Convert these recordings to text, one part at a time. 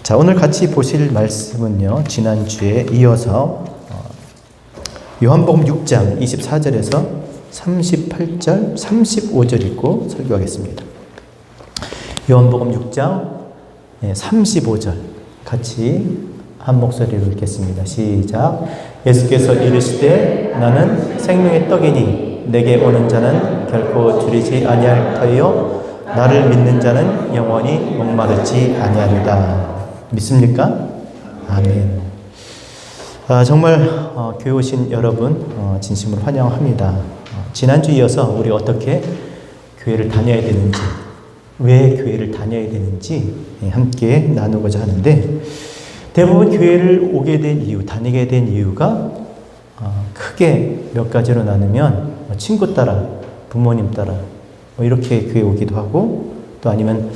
자, 오늘 같이 보실 말씀은요, 지난주에 이어서 요한복음 6장 24절에서 38절, 35절 읽고 설교하겠습니다. 요한복음 6장 35절 같이 한 목소리로 읽겠습니다. 시작. 예수께서 이르시되 나는 생명의 떡이니 내게 오는 자는 결코 줄이지 아니할 터이요 나를 믿는 자는 영원히 목마르지 아니하리라. 믿습니까? 아멘. 정말 교회 오신 여러분 진심으로 환영합니다. 지난주 이어서 우리 어떻게 교회를 다녀야 되는지, 왜 교회를 다녀야 되는지 함께 나누고자 하는데, 대부분 교회를 오게 된 이유, 다니게 된 이유가 크게 몇 가지로 나누면 친구 따라, 부모님 따라 이렇게 교회 오기도 하고, 또 아니면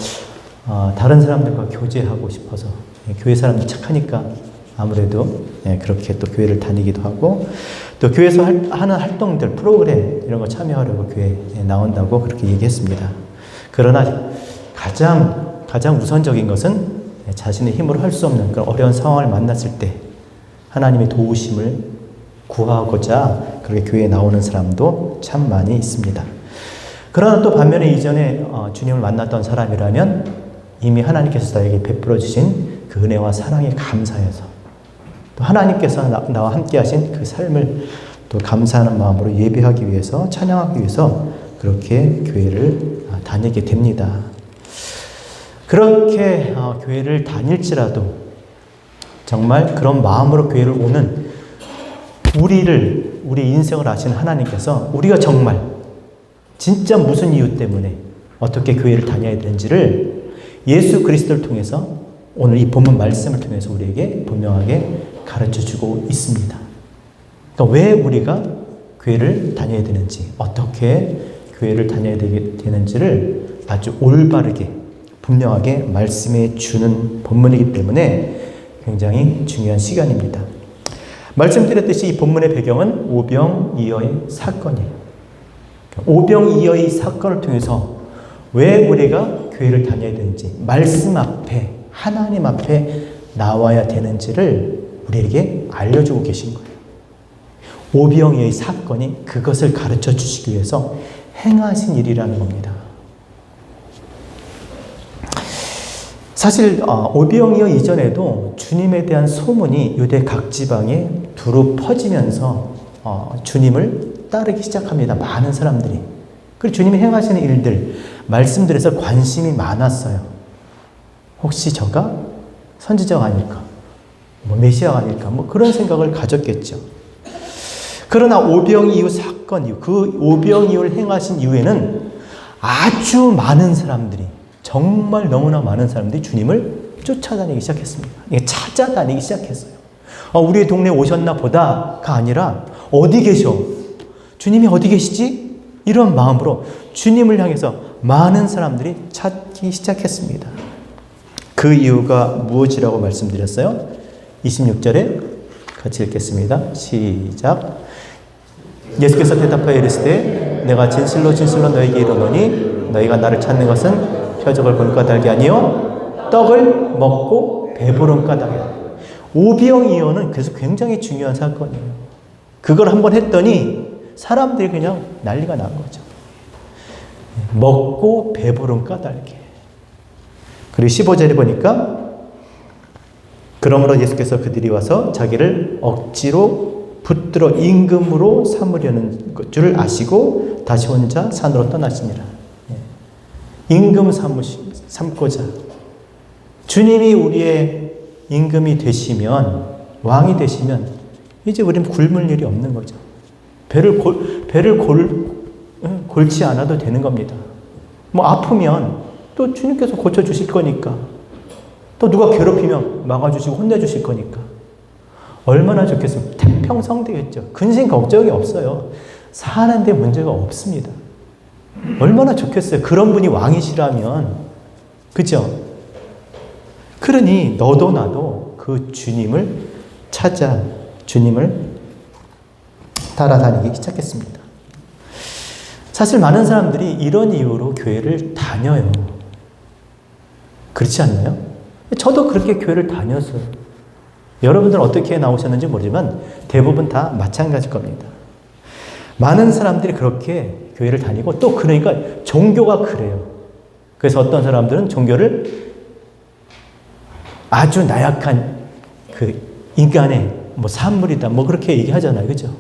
다른 사람들과 교제하고 싶어서, 교회 사람들 착하니까 아무래도 그렇게 또 교회를 다니기도 하고, 또 교회에서 하는 활동들, 프로그램 이런 거 참여하려고 교회에 나온다고 그렇게 얘기했습니다. 그러나 가장 우선적인 것은 자신의 힘으로 할 수 없는 그런 어려운 상황을 만났을 때 하나님의 도우심을 구하고자 그렇게 교회에 나오는 사람도 참 많이 있습니다. 그러나 또 반면에 이전에 주님을 만났던 사람이라면 이미 하나님께서 나에게 베풀어 주신 그 은혜와 사랑에 감사해서, 또 하나님께서 나와 함께 하신 그 삶을 또 감사하는 마음으로 예배하기 위해서, 찬양하기 위해서 그렇게 교회를 다니게 됩니다. 그렇게 교회를 다닐지라도 정말 그런 마음으로 교회를 오는 우리 인생을 아시는 하나님께서 우리가 정말 진짜 무슨 이유 때문에 어떻게 교회를 다녀야 되는지를 예수 그리스도를 통해서, 오늘 이 본문 말씀을 통해서 우리에게 분명하게 가르쳐주고 있습니다. 그러니까 왜 우리가 교회를 다녀야 되는지, 어떻게 교회를 다녀야 되는지를 아주 올바르게 분명하게 말씀해 주는 본문이기 때문에 굉장히 중요한 시간입니다. 말씀드렸듯이 이 본문의 배경은 오병이어의 사건이에요. 오병이어의 사건을 통해서 왜 우리가 교회를 다녀야 되는지, 말씀 앞에, 하나님 앞에 나와야 되는지를 우리에게 알려주고 계신 거예요. 오병이어의 사건이 그것을 가르쳐 주시기 위해서 행하신 일이라는 겁니다. 사실 오병이어 이전에도 주님에 대한 소문이 유대 각 지방에 두루 퍼지면서 주님을 따르기 시작합니다. 많은 사람들이. 그리고 주님이 행하시는 일들, 말씀들에서 관심이 많았어요. 혹시 저가 선지자가 아닐까? 메시아가 아닐까? 그런 생각을 가졌겠죠. 그러나 오병이어 사건 이후, 그 오병이어를 행하신 이후에는 아주 많은 사람들이, 정말 너무나 많은 사람들이 주님을 쫓아다니기 시작했습니다. 찾아다니기 시작했어요. 우리의 동네에 오셨나 보다가 아니라 어디 계셔? 주님이 어디 계시지? 이런 마음으로 주님을 향해서 많은 사람들이 찾기 시작했습니다. 그 이유가 무엇이라고 말씀드렸어요? 26절에 같이 읽겠습니다. 시작. 예수께서 대답하여 이르시되 내가 진실로 진실로 너희에게 이르노니 너희가 나를 찾는 것은 표적을 볼 까닭이 아니요 떡을 먹고 배부른 까닭이다. 오병이어는 그래서 굉장히 중요한 사건이에요. 그걸 한번 했더니 사람들이 그냥 난리가 난 거죠. 먹고 배부른 까닭에. 그리고 15절에 보니까 그러므로 예수께서 그들이 와서 자기를 억지로 붙들어 임금으로 삼으려는 줄을 아시고 다시 혼자 산으로 떠나시니라. 임금 삼고자. 주님이 우리의 임금이 되시면, 왕이 되시면 이제 우리는 굶을 일이 없는 거죠. 배를 골지 않아도 되는 겁니다. 아프면 또 주님께서 고쳐주실 거니까, 또 누가 괴롭히면 막아주시고 혼내주실 거니까 얼마나 좋겠습니까? 태평성 되겠죠. 근심 걱정이 없어요. 사는데 문제가 없습니다. 얼마나 좋겠어요. 그런 분이 왕이시라면. 그죠? 그러니 너도 나도 그 주님을 찾아 주님을 따라다니기 시작했습니다. 사실 많은 사람들이 이런 이유로 교회를 다녀요. 그렇지 않나요? 저도 그렇게 교회를 다녔어요. 여러분들은 어떻게 나오셨는지 모르지만 대부분 다 마찬가지일 겁니다. 많은 사람들이 그렇게 교회를 다니고 또 그러니까 종교가 그래요. 그래서 어떤 사람들은 종교를 아주 나약한 그 인간의 뭐 산물이다 뭐 그렇게 얘기하잖아요. 그죠?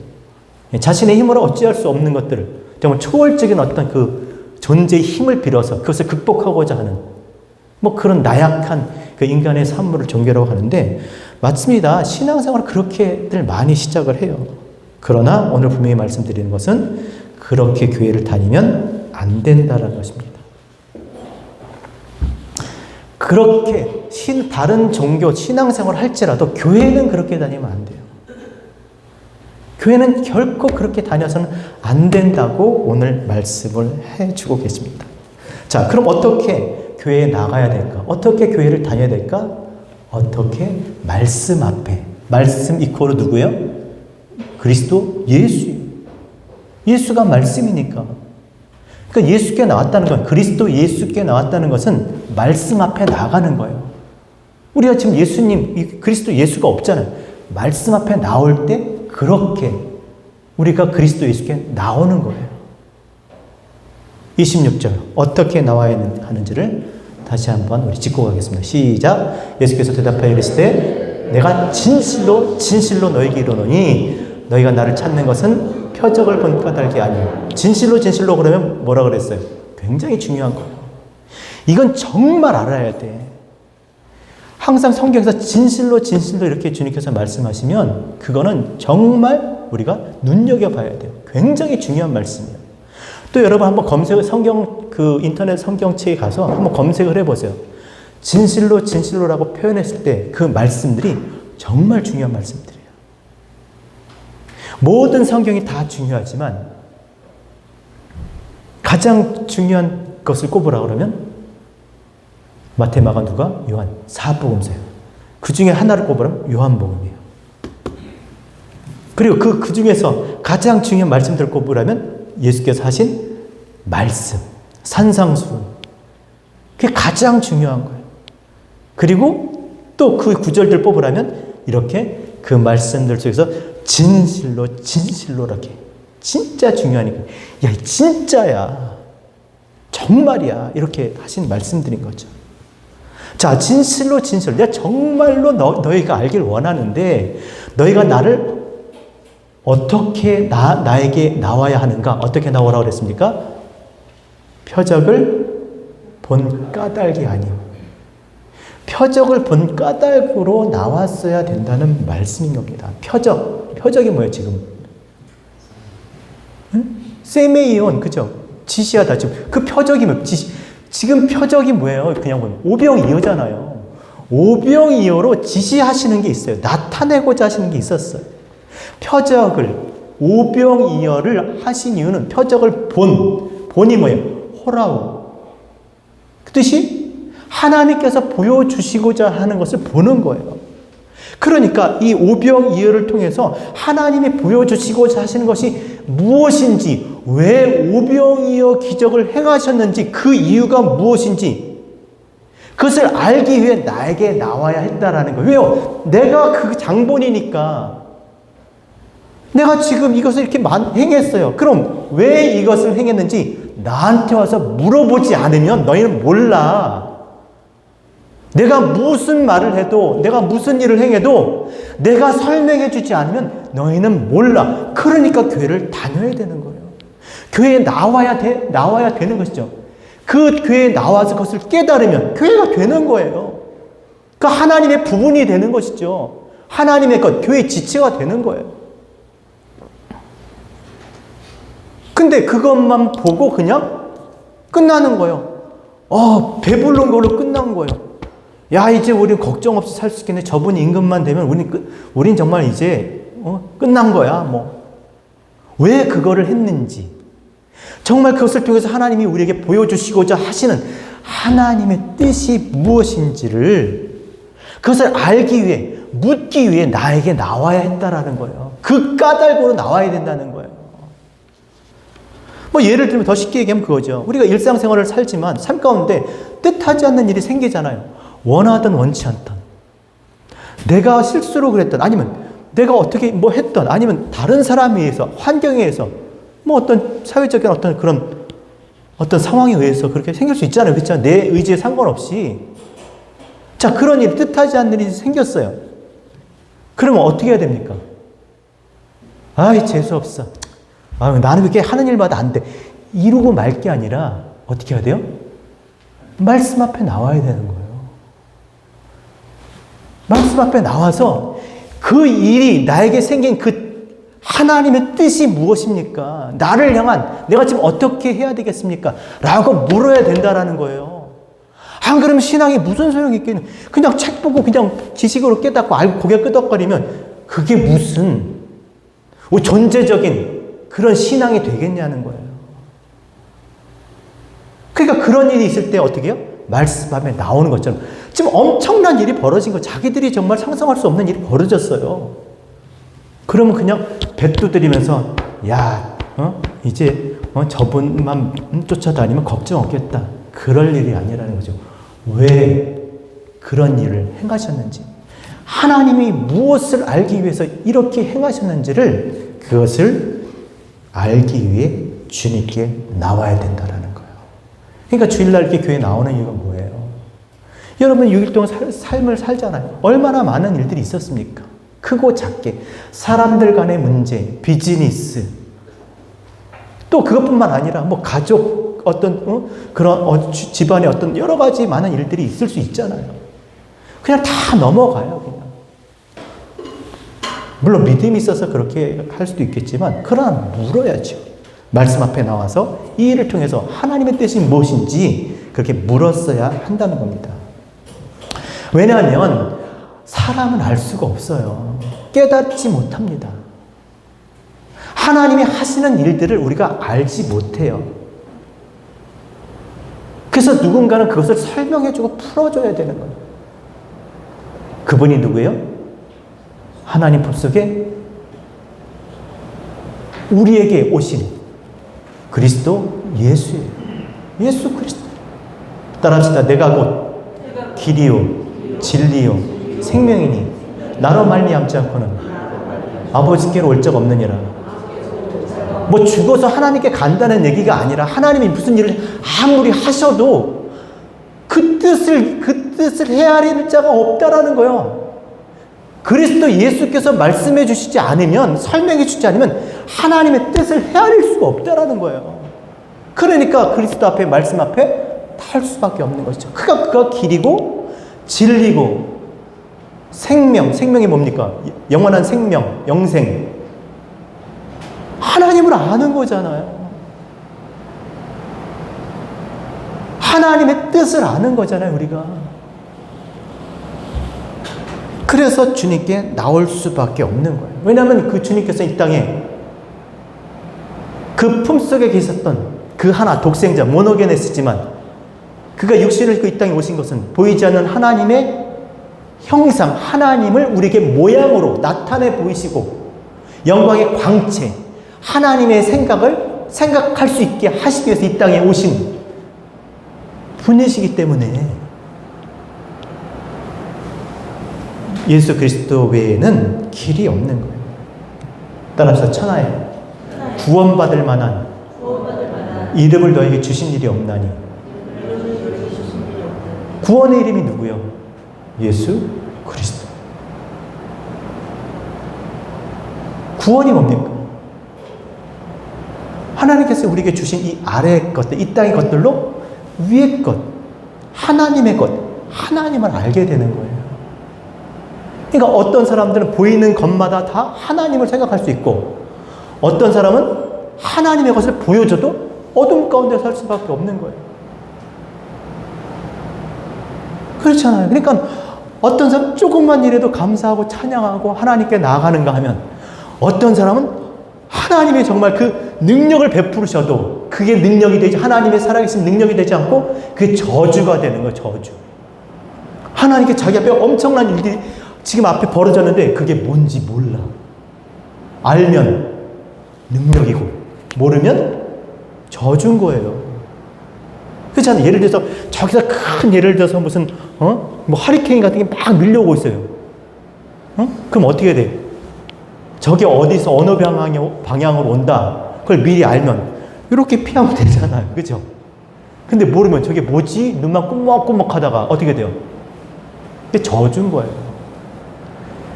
자신의 힘으로 어찌할 수 없는 것들을 정말 초월적인 어떤 그 존재의 힘을 빌어서 그것을 극복하고자 하는 뭐 그런 나약한 그 인간의 산물을 종교라고 하는데 맞습니다. 신앙생활을 그렇게들 많이 시작을 해요. 그러나 오늘 분명히 말씀드리는 것은 그렇게 교회를 다니면 안 된다는 것입니다. 그렇게 다른 종교, 신앙생활을 할지라도 교회는 그렇게 다니면 안 돼요. 교회는 결코 그렇게 다녀서는 안 된다고 오늘 말씀을 해주고 계십니다. 자, 그럼 어떻게 교회에 나가야 될까? 어떻게 교회를 다녀야 될까? 어떻게? 말씀 앞에. 말씀 이코로 누구예요? 그리스도 예수예요. 예수가 말씀이니까. 그러니까 예수께 나왔다는 건, 그리스도 예수께 나왔다는 것은 말씀 앞에 나가는 거예요. 우리가 지금 예수님, 그리스도 예수가 없잖아요. 말씀 앞에 나올 때 그렇게 우리가 그리스도 예수께 나오는 거예요. 26절 어떻게 나와야 하는지를 다시 한번 우리 짚고 가겠습니다. 시작. 예수께서 대답하여 이르시되 내가 진실로 진실로 너희에게 이르노니 너희가 나를 찾는 것은 표적을 본 까닭이 아니요. 진실로 진실로 그러면 뭐라 그랬어요? 굉장히 중요한 거예요. 이건 정말 알아야 돼. 항상 성경에서 진실로 진실로 이렇게 주님께서 말씀하시면 그거는 정말 우리가 눈여겨봐야 돼요. 굉장히 중요한 말씀이에요. 또 여러분 한번 성경 그 인터넷 성경책에 가서 한번 검색을 해보세요. 진실로 진실로라고 표현했을 때 그 말씀들이 정말 중요한 말씀들이에요. 모든 성경이 다 중요하지만 가장 중요한 것을 꼽으라 그러면 마태, 마가, 누가, 요한 4복음서예요. 그 중에 하나를 꼽으라면 요한복음이에요. 그리고 그 중에서 가장 중요한 말씀들을 꼽으라면 예수께서 하신 말씀, 산상수훈. 그게 가장 중요한 거예요. 그리고 또 그 구절들 뽑으라면 이렇게 그 말씀들 속에서 진실로 진실로 이렇게 진짜 중요하니까 야 진짜야 정말이야 이렇게 하신 말씀들인 거죠. 자, 진실로 진실로 내가 정말로 너희가 알길 원하는데 너희가 나를 어떻게 나에게 나와야 하는가? 어떻게 나오라고 그랬습니까? 표적을 본 까닭이 아니요. 표적을 본 까닭으로 나왔어야 된다는 말씀인 겁니다. 표적이 뭐예요, 지금? 응? 세메이온, 그죠? 지시하다. 지금 그 표적이 뭐예요? 지금 표적이 뭐예요? 그냥 보면 오병이어잖아요. 오병이어로 지시하시는 게 있어요. 나타내고자 하시는 게 있었어요. 표적을, 오병이어를 하신 이유는 표적을 본이 뭐예요? 호라우. 그 뜻이 하나님께서 보여주시고자 하는 것을 보는 거예요. 그러니까 이 오병이어를 통해서 하나님이 보여주시고자 하시는 것이 무엇인지, 왜 오병이어 기적을 행하셨는지, 그 이유가 무엇인지 그것을 알기 위해 나에게 나와야 했다라는 거예요. 왜요? 내가 그 장본이니까. 내가 지금 이것을 이렇게 행했어요. 그럼 왜 이것을 행했는지 나한테 와서 물어보지 않으면 너희는 몰라. 내가 무슨 말을 해도, 내가 무슨 일을 행해도 내가 설명해 주지 않으면 너희는 몰라. 그러니까 교회를 다녀야 되는 거예요. 교회에 나와야 되는 것이죠. 그 교회에 나와서 그것을 깨달으면 교회가 되는 거예요. 그 하나님의 부분이 되는 것이죠. 하나님의 것, 교회의 지체가 되는 거예요. 근데 그것만 보고 그냥 끝나는 거예요. 배부른 걸로 끝난 거예요. 야, 이제 우린 걱정 없이 살 수 있겠네. 저분 임금만 되면 우린 정말 이제 끝난 거야. 왜 그거를 했는지, 정말 그것을 통해서 하나님이 우리에게 보여주시고자 하시는 하나님의 뜻이 무엇인지를 그것을 알기 위해, 묻기 위해 나에게 나와야 했다라는 거예요. 그 까닭으로 나와야 된다는 거예요. 예를 들면 더 쉽게 얘기하면 그거죠. 우리가 일상생활을 살지만 삶 가운데 뜻하지 않는 일이 생기잖아요. 원하든 원치 않든, 내가 실수로 그랬던, 아니면 내가 어떻게 뭐 했던, 아니면 다른 사람에 의해서, 환경에 의해서, 뭐 어떤 사회적인 어떤 그런 어떤 상황에 의해서 그렇게 생길 수 있잖아요. 그렇죠? 내 의지에 상관없이. 자, 그런 일이, 뜻하지 않는 일이 생겼어요. 그러면 어떻게 해야 됩니까? 아이, 재수없어. 아유, 나는 그렇게 하는 일마다 안 돼. 이러고 말 게 아니라 어떻게 해야 돼요? 말씀 앞에 나와야 되는 거예요. 말씀 앞에 나와서 그 일이 나에게 생긴 그 하나님의 뜻이 무엇입니까? 나를 향한 내가 지금 어떻게 해야 되겠습니까? 라고 물어야 된다라는 거예요. 안 그러면 신앙이 무슨 소용이 있겠냐? 그냥 책 보고 그냥 지식으로 깨닫고 알고 고개 끄덕거리면 그게 무슨 존재적인 그런 신앙이 되겠냐는 거예요. 그러니까 그런 일이 있을 때 어떻게 해요? 말씀 앞에 나오는 것처럼 지금 엄청난 일이 벌어진 거, 자기들이 정말 상상할 수 없는 일이 벌어졌어요. 그러면 그냥 배 두드리면서 야, 이제 저분만 쫓아다니면 걱정 없겠다. 그럴 일이 아니라는 거죠. 왜 그런 일을 행하셨는지, 하나님이 무엇을 알기 위해서 이렇게 행하셨는지를, 그것을 알기 위해 주님께 나와야 된다라는 거예요. 그러니까 주일날 이렇게 교회에 나오는 이유가 뭐예요? 여러분 6일 동안 삶을 살잖아요. 얼마나 많은 일들이 있었습니까? 크고 작게, 사람들 간의 문제, 비즈니스, 또 그것뿐만 아니라 뭐 가족 어떤 그런 집안의 어떤 여러 가지 많은 일들이 있을 수 있잖아요. 그냥 다 넘어가요. 그냥. 물론 믿음이 있어서 그렇게 할 수도 있겠지만, 그러나 물어야죠. 말씀 앞에 나와서 이 일을 통해서 하나님의 뜻이 무엇인지 그렇게 물었어야 한다는 겁니다. 왜냐하면 사람은 알 수가 없어요. 깨닫지 못합니다. 하나님이 하시는 일들을 우리가 알지 못해요. 그래서 누군가는 그것을 설명해주고 풀어줘야 되는 거예요. 그분이 누구예요? 하나님 품속에 우리에게 오신 그리스도 예수예요. 예수 그리스도. 따라합시다. 내가 곧 길이요 진리요 생명이니 나로 말미암지 않고는 아버지께로 올 적 없느니라. 뭐 죽어서 하나님께 간다는 얘기가 아니라, 하나님이 무슨 일을 아무리 하셔도 그 뜻을 헤아릴 자가 없다라는 거예요. 그리스도 예수께서 말씀해 주시지 않으면, 설명해 주지 않으면 하나님의 뜻을 헤아릴 수가 없다라는 거예요. 그러니까 그리스도 앞에, 말씀 앞에 탈 수밖에 없는 것이죠. 그가 길이고 진리고 생명이 뭡니까? 영원한 생명, 영생. 하나님을 아는 거잖아요. 하나님의 뜻을 아는 거잖아요, 우리가. 그래서 주님께 나올 수밖에 없는 거예요. 왜냐하면 그 주님께서 이 땅에 그 품속에 계셨던 그 하나, 독생자, 모노게네스지만, 그가 육신을 이 땅에 오신 것은 보이지 않는 하나님의 형상, 하나님을 우리에게 모양으로 나타내 보이시고, 영광의 광채, 하나님의 생각을 생각할 수 있게 하시기 위해서 이 땅에 오신 분이시기 때문에, 예수 그리스도 외에는 길이 없는 거예요. 따라서 천하에 구원받을 만한 이름을 너에게 주신 일이 없나니. 구원의 이름이 누구요? 예수 그리스도. 구원이 뭡니까? 하나님께서 우리에게 주신 이 아래의 것들, 이 땅의 것들로 위의 것, 하나님의 것, 하나님을 알게 되는 거예요. 그러니까 어떤 사람들은 보이는 것마다 다 하나님을 생각할 수 있고, 어떤 사람은 하나님의 것을 보여줘도 어둠 가운데 살 수밖에 없는 거예요. 그렇잖아요. 그러니까 어떤 사람 조금만 일해도 감사하고 찬양하고 하나님께 나아가는가 하면, 어떤 사람은 하나님이 정말 그 능력을 베푸셔도 그게 능력이 되지, 하나님의 살아계신 능력이 되지 않고 그게 저주가 되는 거예요. 저주. 하나님께 자기 앞에 엄청난 일들이 지금 앞에 벌어졌는데 그게 뭔지 몰라. 알면 능력이고 모르면 저주인 거예요. 그렇잖아요. 예를 들어서 저기서 큰, 예를 들어서 무슨 뭐 하리케인 같은 게 막 밀려오고 있어요. 그럼 어떻게 돼? 저게 어디서 어느 방향으로 온다. 그걸 미리 알면 이렇게 피하면 되잖아요. 그죠? 근데 모르면 저게 뭐지? 눈만 꾸벅꾸벅 하다가 어떻게 돼요? 이게 저주인 거예요.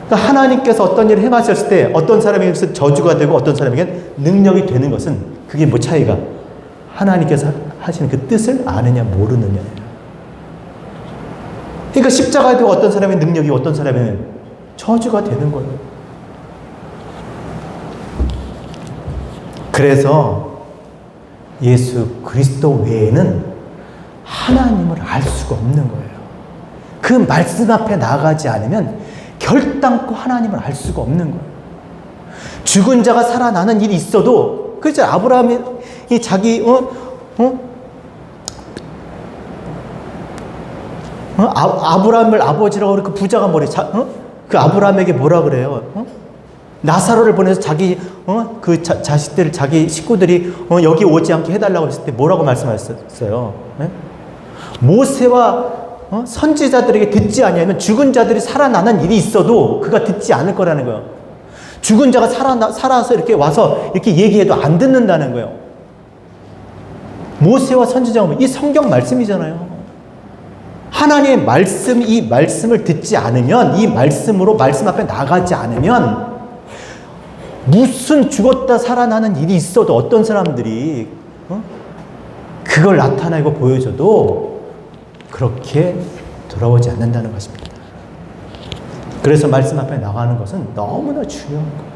그러니까 하나님께서 어떤 일을 행하셨을 때 어떤 사람에게서 저주가 되고 어떤 사람에게는 능력이 되는 것은 그게 뭐 차이가? 하나님께서 하시는 그 뜻을 아느냐 모르느냐예요. 그러니까 십자가에 되고 어떤 사람의 능력이 어떤 사람에는 저주가 되는 거예요. 그래서 예수 그리스도 외에는 하나님을 알 수가 없는 거예요. 그 말씀 앞에 나가지 않으면 결단코 하나님을 알 수가 없는 거예요. 죽은 자가 살아나는 일이 있어도, 그죠? 아브라함이 자기, 아브라함을 아버지라고 그 부자가 그 아브라함에게 뭐라 그래요? 나사로를 보내서 자기, 자식들, 자기 식구들이, 여기 오지 않게 해달라고 했을 때 뭐라고 말씀하셨어요? 네? 모세와 선지자들에게 듣지 아니하면 죽은 자들이 살아나는 일이 있어도 그가 듣지 않을 거라는 거예요. 죽은 자가 살아서 이렇게 와서 이렇게 얘기해도 안 듣는다는 거예요. 모세와 선지자는 이 성경 말씀이잖아요. 하나님의 말씀, 이 말씀을 듣지 않으면, 이 말씀으로 말씀 앞에 나가지 않으면 무슨 죽었다 살아나는 일이 있어도 어떤 사람들이 그걸 나타내고 보여줘도 그렇게 돌아오지 않는다는 것입니다. 그래서 말씀 앞에 나가는 것은 너무나 중요한 거예요.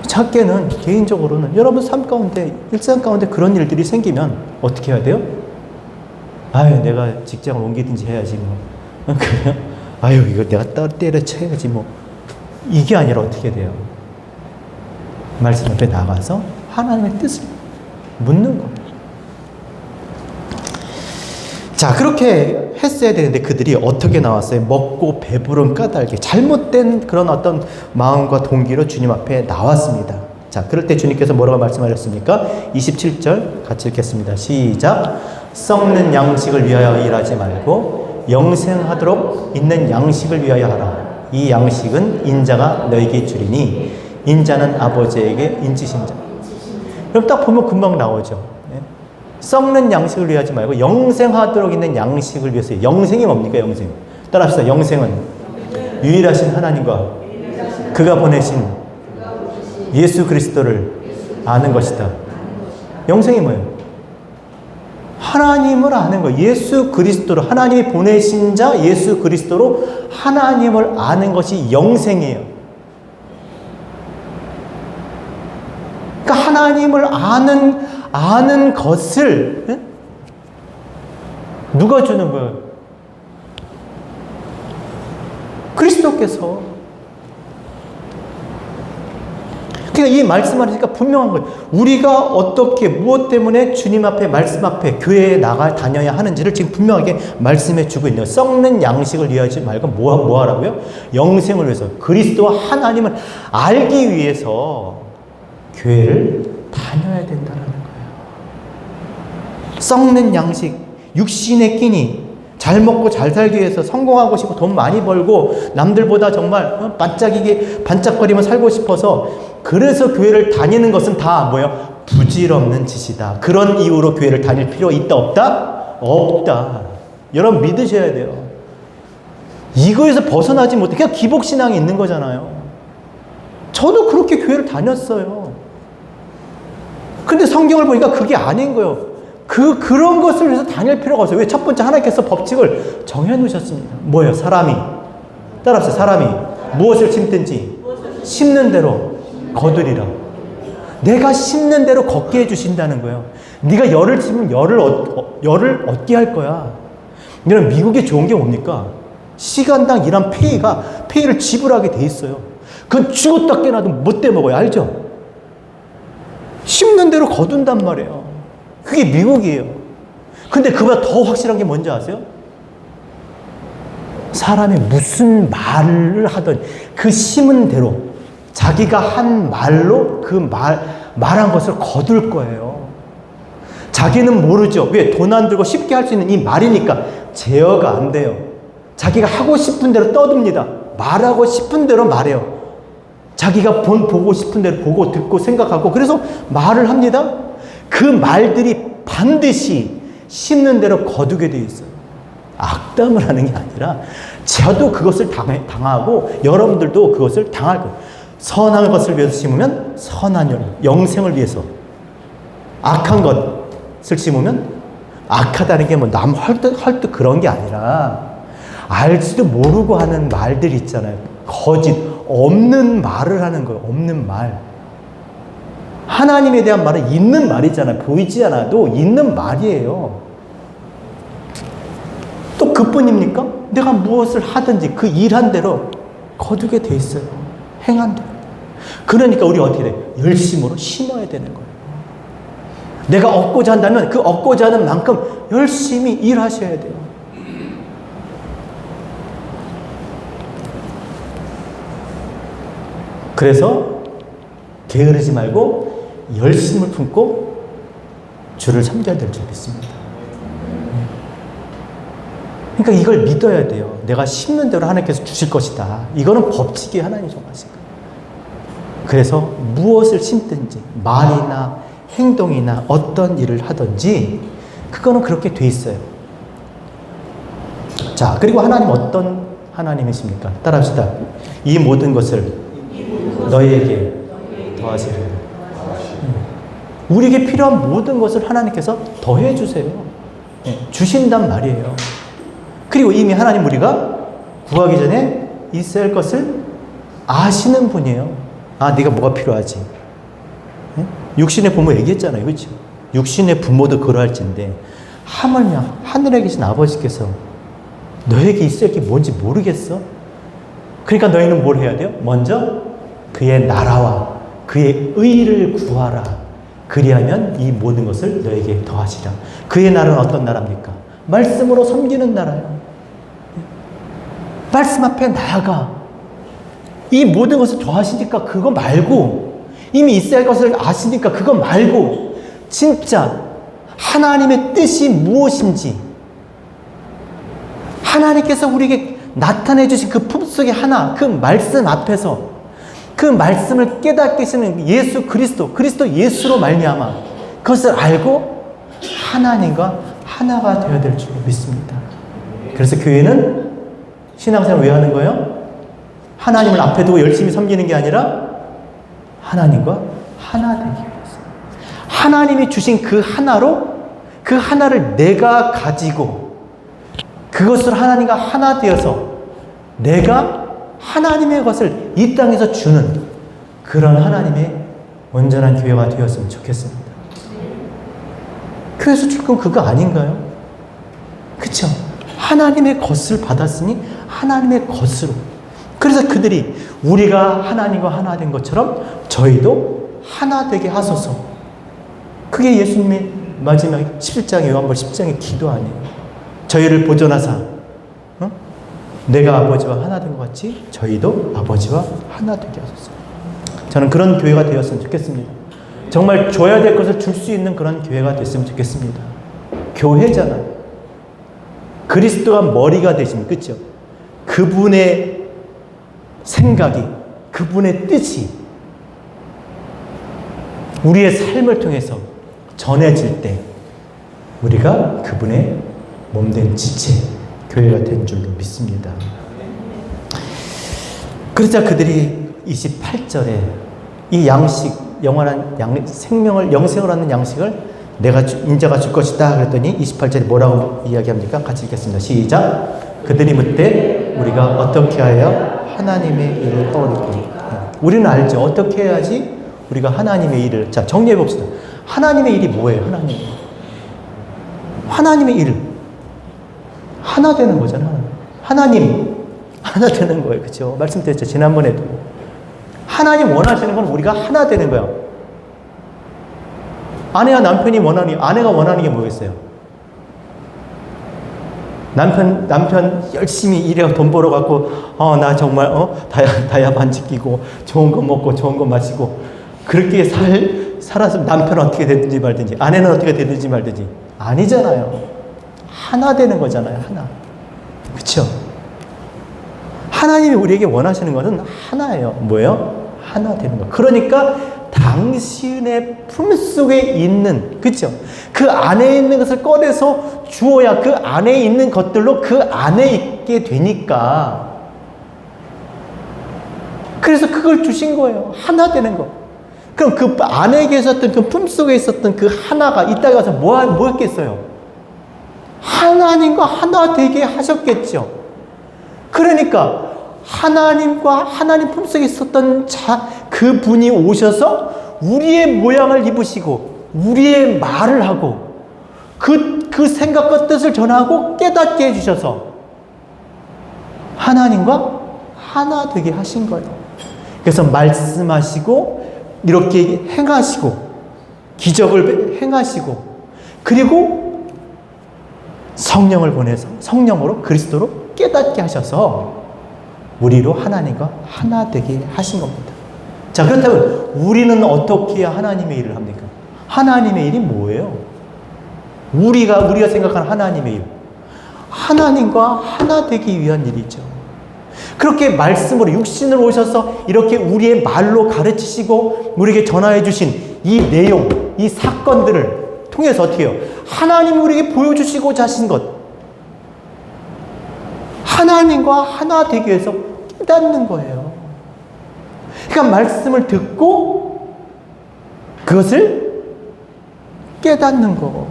작게는 개인적으로는 여러분 삶 가운데, 일상 가운데 그런 일들이 생기면 어떻게 해야 돼요? 아유, 내가 직장을 옮기든지 해야지 뭐. 그냥 아유, 이거 내가 때려쳐야지 뭐. 이게 아니라 어떻게 돼요? 말씀 앞에 나가서 하나님의 뜻을 묻는 거예요. 자, 그렇게 했어야 되는데 그들이 어떻게 나왔어요? 먹고 배부른 까닭에 잘못된 그런 어떤 마음과 동기로 주님 앞에 나왔습니다. 자, 그럴 때 주님께서 뭐라고 말씀하셨습니까? 27절 같이 읽겠습니다. 시작. 썩는 양식을 위하여 일하지 말고 영생하도록 있는 양식을 위하여 하라. 이 양식은 인자가 너에게 주리니 인자는 아버지에게 인치신 자. 그럼 딱 보면 금방 나오죠. 썩는 양식을 위하지 말고 영생하도록 있는 양식을 위해서. 영생이 뭡니까? 영생. 따라합시다. 영생은 유일하신 하나님과 그가 보내신 예수 그리스도를 아는 것이다. 영생이 뭐예요? 하나님을 아는 거예요. 예수 그리스도로, 하나님이 보내신 자 예수 그리스도로 하나님을 아는 것이 영생이에요. 그러니까 하나님을 아는 것을 누가 주는 거예요? 그리스도께서. 그러니까 이 말씀을 하니까 분명한 거예요. 우리가 어떻게 무엇 때문에 주님 앞에 말씀 앞에 교회에 다녀야 하는지를 지금 분명하게 말씀해 주고 있네요. 썩는 양식을 위하지 말고 뭐 하라고요? 영생을 위해서, 그리스도와 하나님을 알기 위해서 교회를 다녀야 된다는 거예요. 썩는 양식, 육신의 끼니, 잘 먹고 잘 살기 위해서 성공하고 싶고 돈 많이 벌고 남들보다 정말 반짝거리며 살고 싶어서, 그래서 교회를 다니는 것은 다 뭐예요? 부질없는 짓이다. 그런 이유로 교회를 다닐 필요 있다 없다? 없다. 여러분 믿으셔야 돼요. 이거에서 벗어나지 못해. 그냥 기복신앙이 있는 거잖아요. 저도 그렇게 교회를 다녔어요. 근데 성경을 보니까 그게 아닌 거예요. 그런 것을 위해서 다닐 필요가 없어요. 왜? 첫 번째, 하나님께서 법칙을 정해 놓으셨습니다. 뭐예요? 사람이 따라합시다. 사람이 무엇을 심든지 심는 대로 거두리라. 내가 심는 대로 걷게 해주신다는 거예요. 네가 열을 심으면 열을 얻게 할 거야. 여러분, 미국에 좋은 게 뭡니까? 시간당 일한 페이를 지불하게 돼 있어요. 그건 죽었다 깨나도 못 떼먹어요. 알죠? 심는 대로 거둔단 말이에요. 그게 미국이에요. 근데 그보다 더 확실한 게 뭔지 아세요? 사람이 무슨 말을 하든 그 심은 대로 자기가 한 말로 말한 것을 거둘 거예요. 자기는 모르죠. 왜? 돈 안 들고 쉽게 할 수 있는 이 말이니까 제어가 안 돼요. 자기가 하고 싶은 대로 떠듭니다. 말하고 싶은 대로 말해요. 자기가 보고 싶은 대로 보고 듣고 생각하고 그래서 말을 합니다. 그 말들이 반드시 심는 대로 거두게 되어 있어요. 악담을 하는 게 아니라 저도 그것을 당하고 여러분들도 그것을 당할 거예요. 선한 것을 위해서 심으면 선한 영생을 위해서, 악한 것을 심으면 악하다는 게 뭐 남 헐떡 그런 게 아니라 알지도 모르고 하는 말들 있잖아요. 거짓, 없는 말을 하는 거예요. 없는 말. 하나님에 대한 말은 있는 말이잖아요. 보이지 않아도 있는 말이에요. 또 그뿐입니까? 내가 무엇을 하든지 그 일한 대로 거두게 돼 있어요. 행한 대로. 그러니까 우리 어떻게 돼? 열심으로 심어야 되는 거예요. 내가 얻고자 한다면 그 얻고자 하는 만큼 열심히 일하셔야 돼요. 그래서 게으르지 말고 열심을 품고 주를 섬겨야 될 줄 믿습니다. 그러니까 이걸 믿어야 돼요. 내가 심는 대로 하나님께서 주실 것이다. 이거는 법칙이 하나님이 정하신 거예요. 그래서 무엇을 심든지 말이나 행동이나 어떤 일을 하든지 그거는 그렇게 돼 있어요. 자, 그리고 하나님 어떤 하나님이십니까? 따라합시다. 이 모든 것을 너희에게 더하시리라. 우리에게 필요한 모든 것을 하나님께서 더해 주세요. 주신단 말이에요. 그리고 이미 하나님 우리가 구하기 전에 있어야 할 것을 아시는 분이에요. 아, 네가 뭐가 필요하지? 육신의 부모 얘기했잖아요. 그렇죠? 육신의 부모도 그러할진데 하물며 하늘에 계신 아버지께서 너에게 있어야 할 게 뭔지 모르겠어? 그러니까 너희는 뭘 해야 돼요? 먼저 그의 나라와 그의 의를 구하라. 그리하면 이 모든 것을 너에게 더하시라. 그의 나라는 어떤 나라입니까? 말씀으로 섬기는 나라예요. 말씀 앞에 나아가. 이 모든 것을 더하시니까 그거 말고, 이미 있어야 할 것을 아시니까 그거 말고, 진짜 하나님의 뜻이 무엇인지, 하나님께서 우리에게 나타내 주신 그 품속의 하나, 그 말씀 앞에서 그 말씀을 깨닫게 하시는 예수 그리스도 예수로 말미암아 그것을 알고 하나님과 하나가 되어야 될 줄 믿습니다. 그래서 교회는 신앙생활 왜 하는 거예요? 하나님을 앞에 두고 열심히 섬기는 게 아니라 하나님과 하나 되기 위해서, 하나님이 주신 그 하나로 그 하나를 내가 가지고 그것을 하나님과 하나 되어서 내가 하나님의 것을 이 땅에서 주는 그런 하나님의 온전한 교회가 되었으면 좋겠습니다. 교회에서 줄 건 그거 아닌가요? 그쵸? 하나님의 것을 받았으니 하나님의 것으로. 그래서 그들이 우리가 하나님과 하나 된 것처럼 저희도 하나 되게 하소서. 그게 예수님의 마지막 11장의 요한복음 10장의 기도 아니에요. 저희를 보존하사 내가 아버지와 하나 된 것 같이 저희도 아버지와 하나 되게 하소서. 저는 그런 교회가 되었으면 좋겠습니다. 정말 줘야 될 것을 줄 수 있는 그런 교회가 됐으면 좋겠습니다. 교회잖아요. 그리스도가 머리가 되신, 그렇죠? 그분의 생각이, 그분의 뜻이 우리의 삶을 통해서 전해질 때 우리가 그분의 몸된 지체, 교회가 된 줄로 믿습니다. 그러자 그들이 28절에 이 양식, 영원한 생명을, 영생을 얻는 양식을 내가 인자가 줄 것이다 그랬더니 28절에 뭐라고 이야기합니까? 같이 읽겠습니다. 시작. 그들이 묻되 우리가 어떻게 하여 하나님의 일을 떠올리고. 우리는 알죠. 어떻게 해야지 우리가 하나님의 일을. 자, 정리해 봅시다. 하나님의 일이 뭐예요? 하나님의 일. 하나 되는 거잖아요. 하나님 하나 되는 거예요. 그렇죠? 말씀드렸죠. 지난번에도. 하나님 원하시는 건 우리가 하나 되는 거예요. 아내와 남편이 원하는, 아내가 원하는 게 뭐겠어요? 남편 열심히 일해서 돈 벌어갖고, 나 정말, 다이아 반지 끼고, 좋은 거 먹고, 좋은 거 마시고, 그렇게 살아서 남편은 어떻게 되든지 말든지, 아내는 어떻게 되든지 말든지. 아니잖아요. 하나 되는 거잖아요. 하나. 그렇죠? 하나님이 우리에게 원하시는 것은 하나예요. 뭐예요? 하나 되는 거. 그러니까 당신의 품속에 있는, 그렇죠? 그 안에 있는 것을 꺼내서 주어야 그 안에 있는 것들로 그 안에 있게 되니까. 그래서 그걸 주신 거예요. 하나 되는 거. 그럼 그 안에 계셨던 그 품속에 있었던 그 하나가 이따가 가서 뭐 했겠어요? 하나님과 하나 되게 하셨겠죠. 그러니까 하나님과 하나님 품속에 있었던 그 분이 오셔서 우리의 모양을 입으시고 우리의 말을 하고 그 생각과 뜻을 전하고 깨닫게 해주셔서 하나님과 하나 되게 하신 거예요. 그래서 말씀하시고 이렇게 행하시고 기적을 행하시고 그리고 성령을 보내서 성령으로 그리스도로 깨닫게 하셔서 우리로 하나님과 하나 되게 하신 겁니다. 자, 그렇다면 우리는 어떻게 해야 하나님의 일을 합니까? 하나님의 일이 뭐예요? 우리가 생각하는 하나님의 일, 하나님과 하나 되기 위한 일이죠. 그렇게 말씀으로 육신으로 오셔서 이렇게 우리의 말로 가르치시고 우리에게 전하여 주신 이 내용, 이 사건들을 통해서 어떻게 해요? 하나님이 우리에게 보여주시고자 하신 것, 하나님과 하나 되기 위해서 깨닫는 거예요. 그러니까 말씀을 듣고 그것을 깨닫는 거.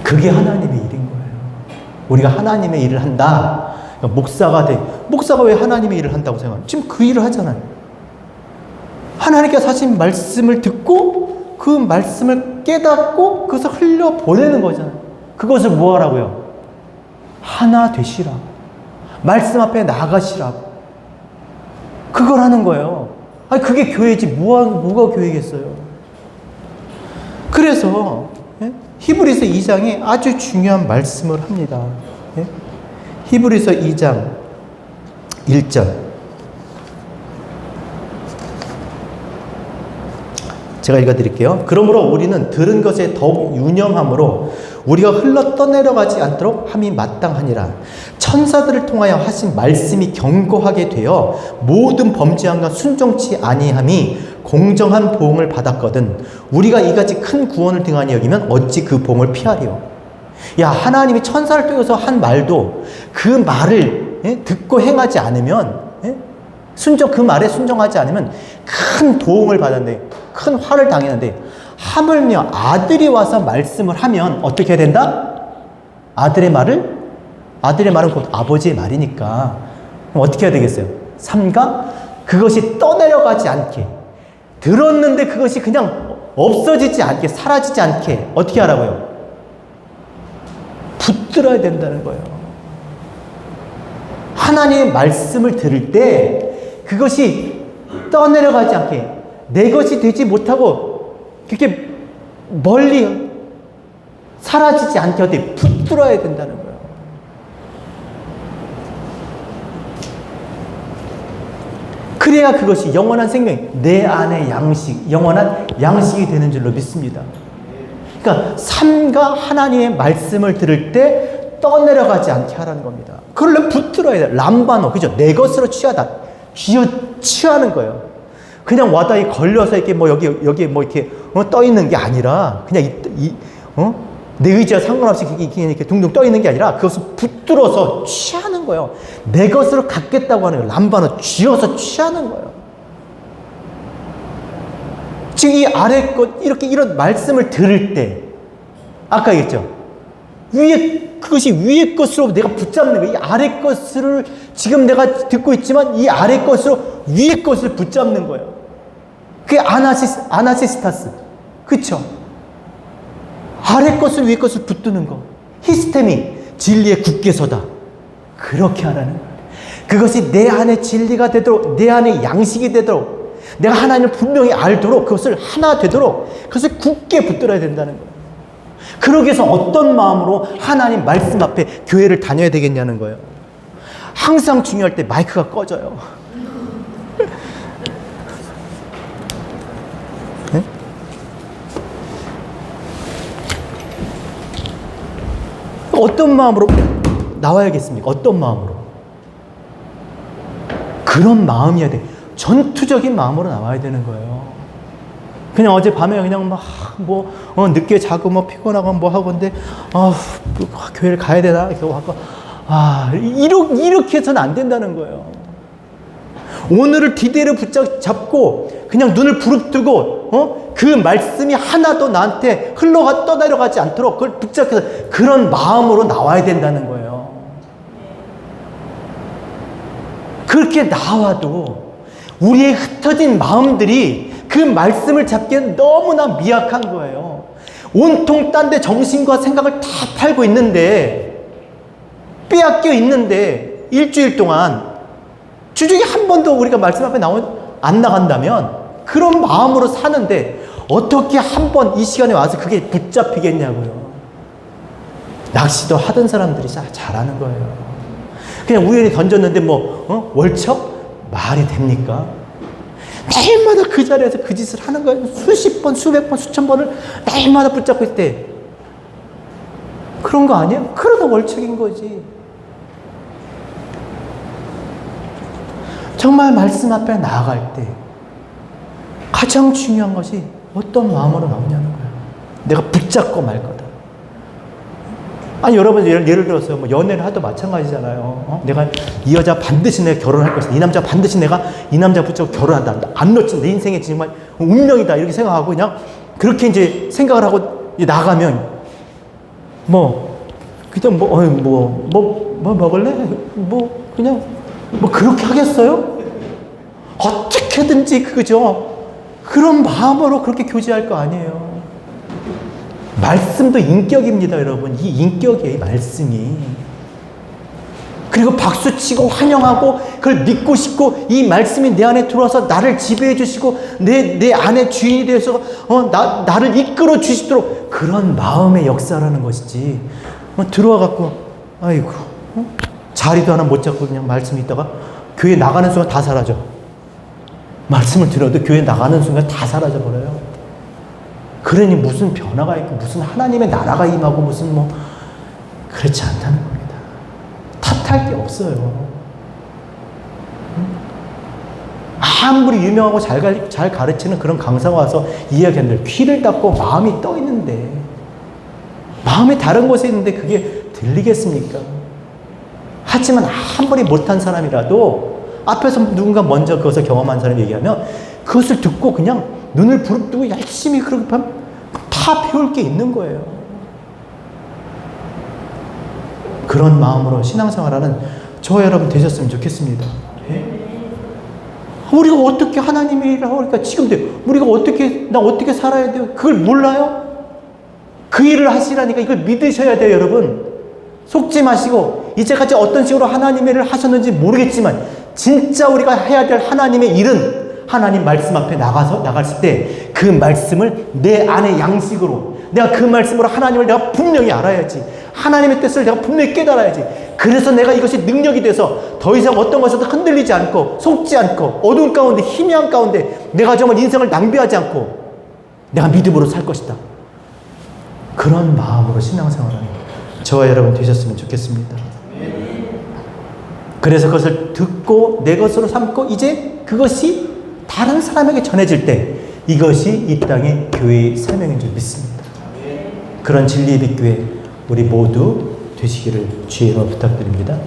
그게 하나님의 일인 거예요. 우리가 하나님의 일을 한다. 그러니까 목사가 왜 하나님의 일을 한다고 생각해요? 지금 그 일을 하잖아요. 하나님께서 하신 말씀을 듣고 그 말씀을 깨닫고 그것을 흘려보내는 거잖아요. 그것을 뭐 하라고요? 하나 되시라고. 말씀 앞에 나가시라고. 그걸 하는 거예요. 아니, 그게 교회지. 뭐가 교회겠어요? 그래서, 히브리서 2장에 아주 중요한 말씀을 합니다. 히브리서 2장 1절. 제가 읽어드릴게요. 그러므로 우리는 들은 것에 더욱 유념함으로 우리가 흘러 떠내려가지 않도록 함이 마땅하니라. 천사들을 통하여 하신 말씀이 견고하게 되어 모든 범죄함과 순종치 아니함이 공정한 보응을 받았거든 우리가 이같이 큰 구원을 등한히 여기면 어찌 그 보응을 피하리요. 야, 하나님이 천사를 통해서 한 말도 그 말을 듣고 행하지 않으면 그 말에 순종하지 않으면 큰 도움을 받았는데 큰 화를 당했는데 하물며 아들이 와서 말씀을 하면 어떻게 된다? 아들의 말은 곧 아버지의 말이니까 그럼 어떻게 해야 되겠어요? 삼가 그것이 떠내려가지 않게 들었는데 그것이 그냥 없어지지 않게 사라지지 않게 어떻게 하라고요? 붙들어야 된다는 거예요. 하나님의 말씀을 들을 때 그것이 떠내려가지 않게 내 것이 되지 못하고 그렇게 멀리 사라지지 않게 어떻게 붙들어야 된다는 거예요. 그래야 그것이 영원한 생명, 내 안의 양식, 영원한 양식이 되는 줄로 믿습니다. 그러니까 삶과 하나님의 말씀을 들을 때 떠내려가지 않게 하라는 겁니다. 그걸 붙들어야 돼. 람바노, 그죠? 내 것으로 취하다. 취하는 거예요. 그냥 와다이 걸려서 이렇게 여기에 이렇게 떠 있는 게 아니라 그냥 내 의지와 상관없이 이렇게 둥둥 떠 있는 게 아니라 그것을 붙들어서 취하는 거예요. 내 것으로 갖겠다고 하는 거예요. 람바노, 쥐어서 취하는 거예요. 지금 이 아래 것 이런 말씀을 들을 때 아까 얘기했죠. 그것이 위의 것으로 내가 붙잡는 거예요. 이 아래 것을 지금 내가 듣고 있지만 이 아래 것으로 위의 것을 붙잡는 거예요. 그게 아나시스타스. 그쵸? 아래 것을 위의 것을 붙드는 거. 히스테미, 진리에 굳게 서다. 그렇게 하라는 거예요. 그것이 내 안에 진리가 되도록, 내 안에 양식이 되도록, 내가 하나님을 분명히 알도록, 그것을 하나 되도록, 그것을 굳게 붙들어야 된다는 거예요. 그러기 위해서 어떤 마음으로 하나님 말씀 앞에 교회를 다녀야 되겠냐는 거예요. 항상 중요할 때 마이크가 꺼져요. 네? 어떤 마음으로 나와야겠습니까? 어떤 마음으로? 그런 마음이어야 돼. 전투적인 마음으로 나와야 되는 거예요. 그냥 어젯밤에 그냥 늦게 자고 피곤하고 하고 근데, 교회를 가야 되나? 이렇게 해서는 안 된다는 거예요. 오늘을 디데이를 붙잡고 그냥 눈을 부릅뜨고, 그 말씀이 하나도 나한테 떠내려가지 않도록 그걸 붙잡혀서 그런 마음으로 나와야 된다는 거예요. 그렇게 나와도 우리의 흩어진 마음들이 그 말씀을 잡기엔 너무나 미약한 거예요. 온통 딴 데 정신과 생각을 다 팔고 있는데, 빼앗겨 있는데, 일주일 동안 주중에 한 번도 우리가 말씀 앞에 안 나간다면 그런 마음으로 사는데 어떻게 한 번 이 시간에 와서 그게 붙잡히겠냐고요. 낚시도 하던 사람들이 잘하는 거예요. 그냥 우연히 던졌는데 월척? 말이 됩니까? 매일마다 그 자리에서 그 짓을 하는 거예요. 수십 번, 수백 번, 수천 번을 매일마다 붙잡고 있을 때 그런 거 아니에요? 그러다 월척인 거지. 정말 말씀 앞에 나아갈 때 가장 중요한 것이 어떤 마음으로 나오냐는 거예요. 내가 붙잡고 말 거다. 아니 여러분 예를 들어서 연애를 하도 마찬가지잖아요. 내가 이 여자 반드시 내가 결혼할 것이다. 이 남자 반드시 내가 이 남자 붙잡고 결혼한다. 안 놓친 내 인생의 정말 운명이다. 이렇게 생각하고 그냥 그렇게 이제 생각을 하고 나가면 그냥 먹을래? 그냥 그렇게 하겠어요? 어떻게든지 그죠? 그런 마음으로 그렇게 교제할 거 아니에요. 말씀도 인격입니다, 여러분. 이 인격이에요, 말씀이. 그리고 박수치고 환영하고 그걸 믿고 싶고 이 말씀이 내 안에 들어와서 나를 지배해 주시고 내 안에 주인이 되어서 나를 이끌어 주시도록 그런 마음의 역사라는 것이지. 들어와 갖고 아이고 자리도 하나 못 잡고 그냥 말씀 있다가 교회 나가는 순간 다 사라져. 말씀을 들어도 교회 나가는 순간 다 사라져 버려요. 그러니 무슨 변화가 있고 무슨 하나님의 나라가 임하고 무슨 그렇지 않다는 겁니다. 탓할 게 없어요. 아무리 유명하고 잘 가르치는 그런 강사가 와서 이야기하는데 귀를 닫고 마음이 떠 있는데 마음이 다른 곳에 있는데 그게 들리겠습니까? 하지만 아무리 못한 사람이라도 앞에서 누군가 먼저 그것을 경험한 사람이 얘기하면 그것을 듣고 그냥 눈을 부릅뜨고 열심히 그렇게 하면 다 배울 게 있는 거예요. 그런 마음으로 신앙생활하는 저와 여러분 되셨으면 좋겠습니다. 우리가 어떻게 하나님의 일을 하니까 지금도 우리가 나 어떻게 살아야 돼요? 그걸 몰라요? 그 일을 하시라니까 이걸 믿으셔야 돼요, 여러분. 속지 마시고 이제까지 어떤 식으로 하나님의 일을 하셨는지 모르겠지만 진짜 우리가 해야 될 하나님의 일은 하나님 말씀 앞에 나갔을 때 그 말씀을 내 안의 양식으로 내가 그 말씀으로 하나님을 내가 분명히 알아야지. 하나님의 뜻을 내가 분명히 깨달아야지. 그래서 내가 이것이 능력이 돼서 더 이상 어떤 것에도 흔들리지 않고 속지 않고 어두운 가운데 희미한 가운데 내가 정말 인생을 낭비하지 않고 내가 믿음으로 살 것이다. 그런 마음으로 신앙생활하는 저와 여러분 되셨으면 좋겠습니다. 그래서 그것을 듣고 내 것으로 삼고 이제 그것이 다른 사람에게 전해질 때 이것이 이 땅의 교회의 사명인 줄 믿습니다. 그런 진리의 빛교회 우리 모두 되시기를 주의 이름으로 부탁드립니다.